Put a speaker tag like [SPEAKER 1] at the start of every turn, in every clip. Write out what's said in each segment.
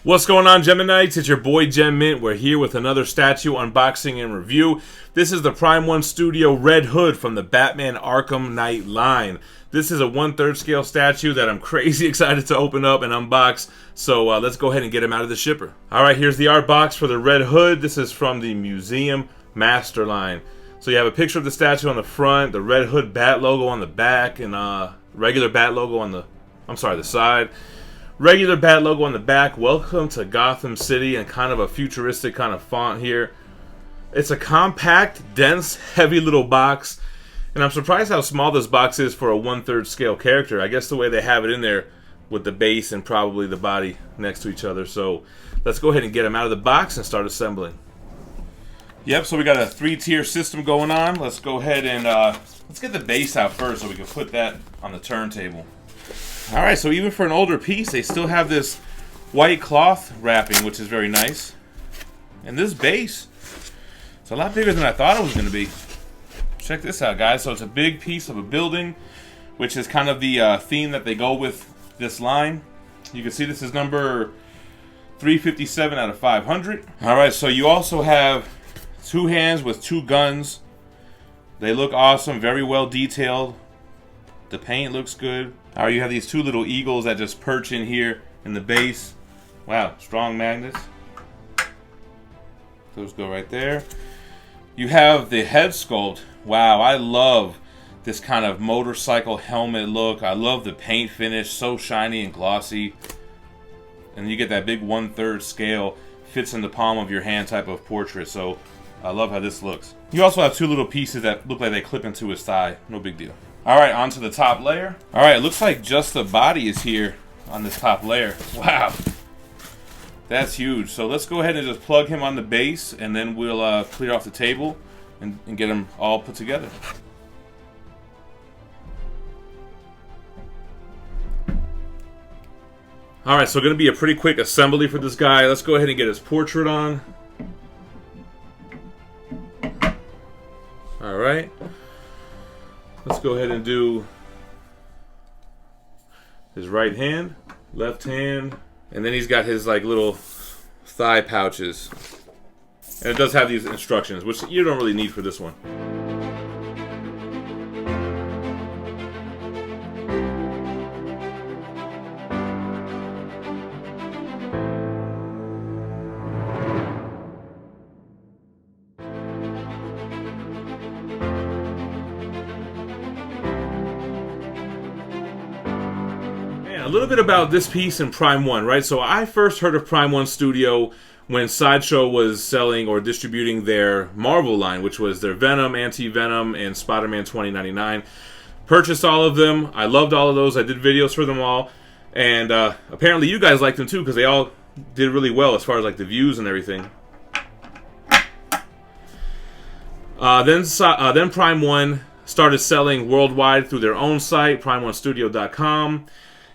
[SPEAKER 1] What's going on, Geminites? It's your boy Gem Mint. We're here with another statue unboxing and review. This is the Prime 1 Studio Red Hood from the Batman Arkham Knight line. This is a 1/3 scale statue that I'm crazy excited to open up and unbox. So let's go ahead and get him out of the shipper. Alright, here's the art box for the Red Hood. This is from the Museum Master line. So you have a picture of the statue on the front, the Red Hood bat logo on the back, and regular bat logo on the side. Regular bat logo on the back. Welcome to Gotham City, and kind of a futuristic kind of font here. It's a compact, dense, heavy little box, and I'm surprised how small this box is for a 1/3 scale character. I guess the way they have it in there with the base and probably the body next to each other. So let's go ahead and get him out of the box and start assembling. Yep, so we got a 3-tier system going on. Let's go ahead and let's get the base out first so we can put that on the turntable. Alright, so even for an older piece, they still have this white cloth wrapping, which is very nice. And this base, it's a lot bigger than I thought it was going to be. Check this out, guys. So it's a big piece of a building, which is kind of the theme that they go with this line. You can see this is number 357 out of 500. Alright, so you also have 2 hands with 2 guns. They look awesome, very well detailed. The paint looks good. Alright, you have these 2 little eagles that just perch in here in the base. Wow, strong magnets. Those go right there. You have the head sculpt. Wow, I love this kind of motorcycle helmet look. I love the paint finish, so shiny and glossy. And you get that big 1/3 scale, fits in the palm of your hand type of portrait. So I love how this looks. You also have 2 little pieces that look like they clip into his thigh. No big deal. Alright, onto the top layer. Alright, it looks like just the body is here on this top layer. Wow. That's huge. So let's go ahead and just plug him on the base, and then we'll clear off the table and get him all put together. Alright, so going to be a pretty quick assembly for this guy. Let's go ahead and get his portrait on. Alright. Let's go ahead and do his right hand, left hand, and then he's got his like little thigh pouches. And it does have these instructions, which you don't really need for this one. A little bit about this piece in Prime 1, right? So I first heard of Prime 1 Studio when Sideshow was selling or distributing their Marvel line, which was their Venom, Anti-Venom, and Spider-Man 2099. Purchased all of them. I loved all of those. I did videos for them all. And apparently you guys liked them too, because they all did really well as far as like the views and everything. Then Prime 1 started selling worldwide through their own site, prime1studio.com.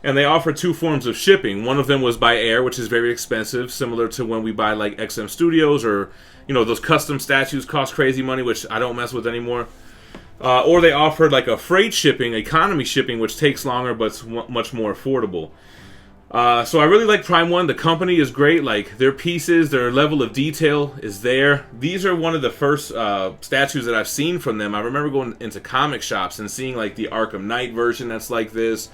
[SPEAKER 1] And they offer 2 forms of shipping. One of them was by air, which is very expensive, similar to when we buy like XM Studios, or you know, those custom statues cost crazy money, which I don't mess with anymore. Or they offered like a freight shipping, economy shipping, which takes longer but it's much more affordable. So I really like Prime 1. The company is great. Like their pieces, their level of detail is there. These are one of the first statues that I've seen from them. I remember going into comic shops and seeing like the Arkham Knight version that's like this,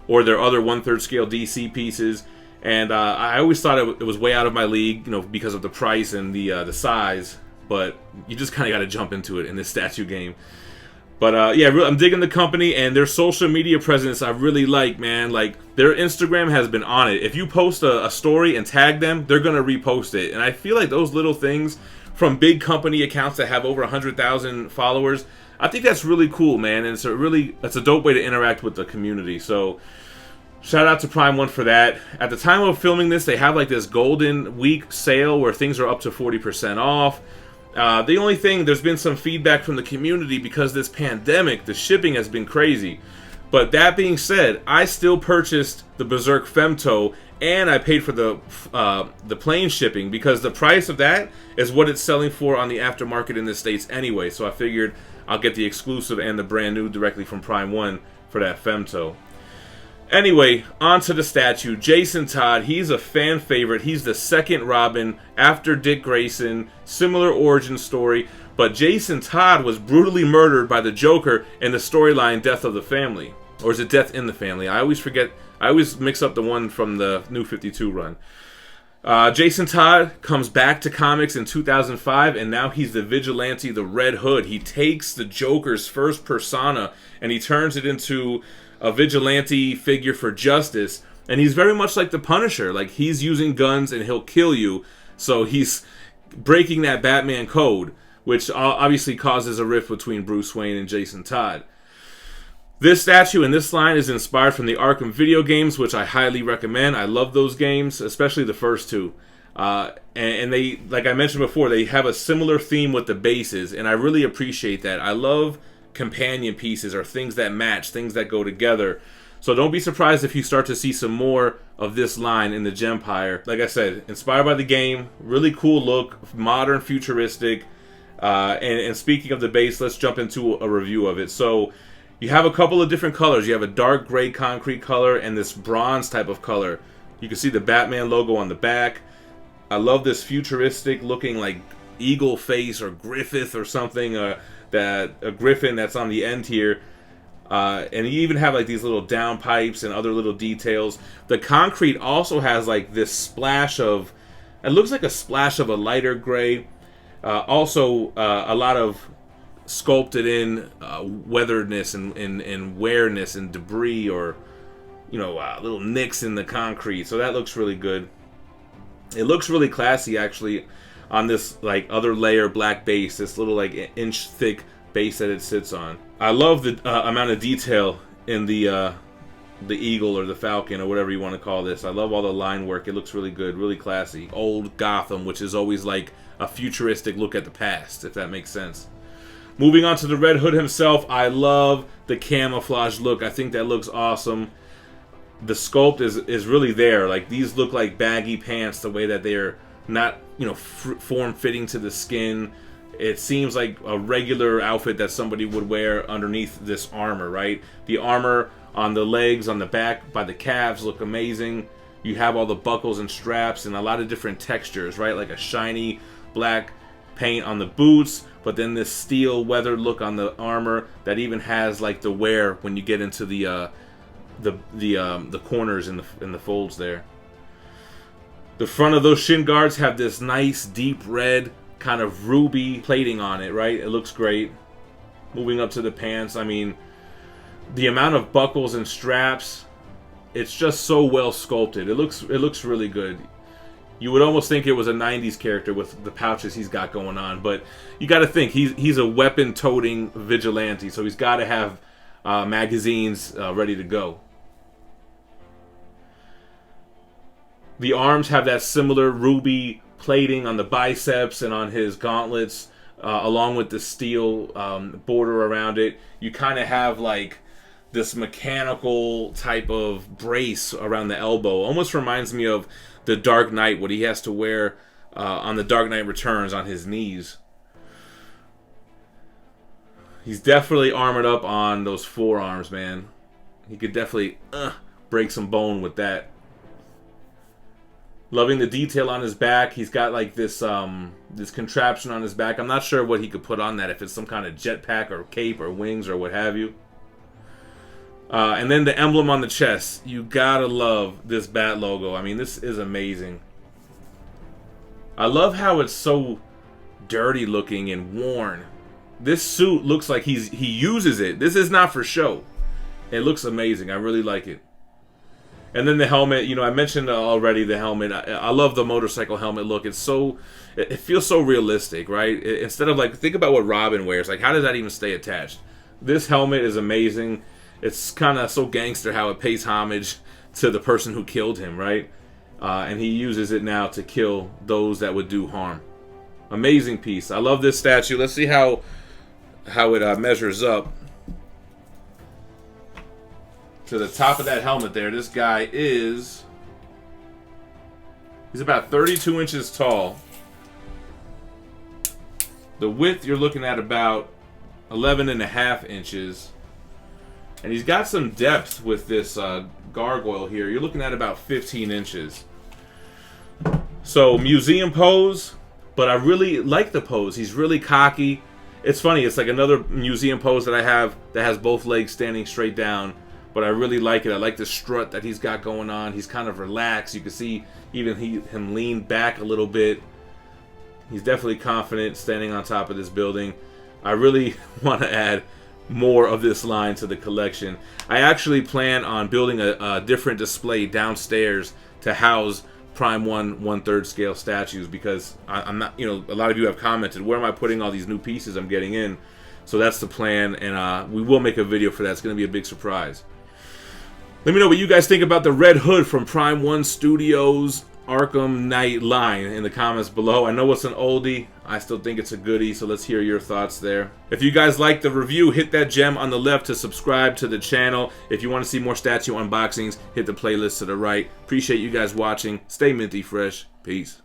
[SPEAKER 1] or their other 1/3 scale DC pieces, and I always thought it was way out of my league, you know, because of the price and the size. But you just kind of got to jump into it in this statue game. But yeah, I'm digging the company and their social media presence. I really like, man. Like their Instagram has been on it. If you post a story and tag them, they're gonna repost it. And I feel like those little things from big company accounts that have over 100,000 followers, I think that's really cool, man, and it's a dope way to interact with the community. So shout out to Prime 1 for that. At the time of filming this, they have like this Golden Week sale where things are up to 40% off. The only thing, there's been some feedback from the community because this pandemic, the shipping has been crazy. But that being said, I still purchased the Berserk Femto, and I paid for the plane shipping, because the price of that is what it's selling for on the aftermarket in the States anyway. So I figured I'll get the exclusive and the brand new directly from Prime 1 for that Femto. Anyway, on to the statue. Jason Todd, he's a fan favorite. He's the second Robin after Dick Grayson. Similar origin story. But Jason Todd was brutally murdered by the Joker in the storyline Death of the Family. Or is it Death in the Family? I always forget. I always mix up the one from the New 52 run. Jason Todd comes back to comics in 2005, and now he's the vigilante, the Red Hood. He takes the Joker's first persona, and he turns it into a vigilante figure for justice. And he's very much like the Punisher. Like, he's using guns and he'll kill you. So he's breaking that Batman code, which obviously causes a rift between Bruce Wayne and Jason Todd. This statue and this line is inspired from the Arkham video games, which I highly recommend. I love those games, especially the first two. And they, like I mentioned before, they have a similar theme with the bases, and I really appreciate that. I love companion pieces or things that match, things that go together. So don't be surprised if you start to see some more of this line in the Gempire. Like I said, inspired by the game, really cool look, modern, futuristic. And speaking of the base, let's jump into a review of it. So you have a couple of different colors. You have a dark gray concrete color and this bronze type of color. You can see the Batman logo on the back. I love this futuristic looking like eagle face or Griffith or something. A griffin that's on the end here. And you even have like these little downpipes and other little details. The concrete also has like this splash of, it looks like a splash of a lighter gray. Also a lot of sculpted in weatheredness and wearness and debris, or little nicks in the concrete. So that looks really good. It looks really classy actually on this like other layer black base, this little like inch thick base that it sits on. I love the amount of detail in the eagle or the falcon or whatever you want to call this. I love all the line work. It looks really good, really classy. Old Gotham, which is always like a futuristic look at the past, if that makes sense. Moving on to the Red Hood himself, I love the camouflage look. I think that looks awesome. The sculpt is really there. Like, these look like baggy pants, the way that they're not, form-fitting to the skin. It seems like a regular outfit that somebody would wear underneath this armor, right? The armor on the legs, on the back, by the calves look amazing. You have all the buckles and straps and a lot of different textures, right? Like a shiny black paint on the boots, but then this steel weathered look on the armor that even has like the wear when you get into the corners in the folds there. The front of those shin guards have this nice deep red kind of ruby plating on it, right? It looks great. Moving up to the pants, I mean, the amount of buckles and straps, it's just so well sculpted. It looks really good. You would almost think it was a 90s character with the pouches he's got going on, but you got to think he's a weapon-toting vigilante, so he's got to have magazines ready to go. The arms have that similar ruby plating on the biceps and on his gauntlets, along with the steel border around it. You kind of have like this mechanical type of brace around the elbow. Almost reminds me of the Dark Knight, what he has to wear on the Dark Knight Returns on his knees. He's definitely armored up on those forearms, man. He could definitely break some bone with that. Loving the detail on his back. He's got like this this contraption on his back. I'm not sure what he could put on that, if it's some kind of jetpack or cape or wings or what have you. And then the emblem on the chest. You gotta love this bat logo. I mean, this is amazing. I love how it's so dirty looking and worn. This suit looks like he uses it. This is not for show. It looks amazing. I really like it. And then the helmet, I mentioned already the helmet. I love the motorcycle helmet look. It feels so realistic, right? Instead of like, think about what Robin wears. Like, how does that even stay attached? This helmet is amazing. It's kind of so gangster how it pays homage to the person who killed him, right? And he uses it now to kill those that would do harm. Amazing piece. I love this statue. Let's see how it measures up to the top of that helmet there. This guy he's about 32 inches tall. The width you're looking at about 11.5 inches. And he's got some depth with this gargoyle here, you're looking at about 15 inches. So museum pose, but I really like the pose. He's really cocky. It's funny, it's like another museum pose that I have that has both legs standing straight down, but I really like it. I like the strut that he's got going on. He's kind of relaxed. You can see even him lean back a little bit. He's definitely confident standing on top of this building. I really want to add more of this line to the collection. I actually plan on building a different display downstairs to house Prime 1/3 scale statues, because I'm not, you know, a lot of you have commented, where am I putting all these new pieces I'm getting in? So that's the plan, and we will make a video for that. It's going to be a big surprise. Let me know what you guys think about the Red Hood from Prime 1 Studios Arkham Knight line in the comments below. I know it's an oldie. I still think it's a goodie, so let's hear your thoughts there. If you guys like the review, hit that gem on the left to subscribe to the channel. If you want to see more statue unboxings, hit the playlist to the right. Appreciate you guys watching. Stay minty fresh. Peace.